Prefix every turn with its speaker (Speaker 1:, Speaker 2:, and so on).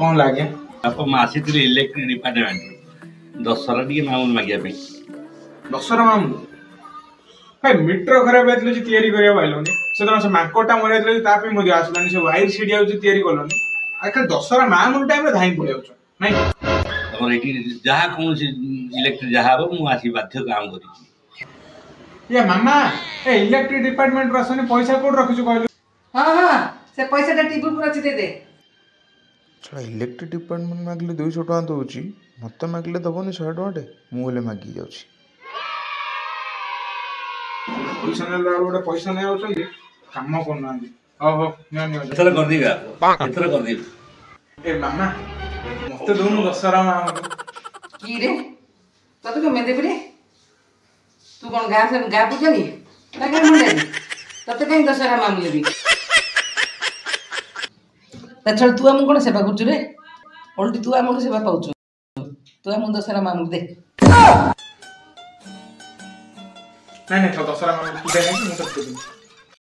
Speaker 1: कौन लागे
Speaker 2: आप आसी इलेक्ट्रिक डिपार्टमेंट दशहरा टी मामूल मागे
Speaker 1: दशहरा मामू भाई मीटर खराब होइतले जे तयारी करिया पाइलोनी से से माकोटा मरियातले तापे मध्ये आसलानी से वायर सीडिया जे तयारी करलोनी आखिर दशहरा मामूल टाइम रे धाई पड़े आछो नहीं
Speaker 2: तमर एटी जहा कोन से इलेक्ट्रिक जहा हो मु आसी बाध्य काम करी
Speaker 1: ये मामा ए इलेक्ट्रिक डिपार्टमेंट रसने पैसा कोड रखिछु कहलु
Speaker 3: हां से पैसाटा टीपू पूरा चिते दे
Speaker 4: छड़ा इलेक्ट्रिक डिपार्टमेंट मागले 200 टका दउची मत मागले दबोनी 100 टका मु हेले मागी जाउची
Speaker 1: पैसा नेला गोटे पैसा नै आउछन काम कोन ना ओहो न
Speaker 2: एथर कर दिबा एथर कर दिबा
Speaker 1: ए मामा मते दोनु दशहरा मामा
Speaker 3: की रे तते के मेदे रे तू कोन गा से गा पूछली ना का मुंडे तते कहीं दशहरा मामू लेबी तछड़ तू हम कोन सेवा करछु रे ओल्टी तू हम सेवा पाउछु तू हम दशहरा मामू दे
Speaker 1: नहीं तो दशहरा मामू तू दे नहीं मु तो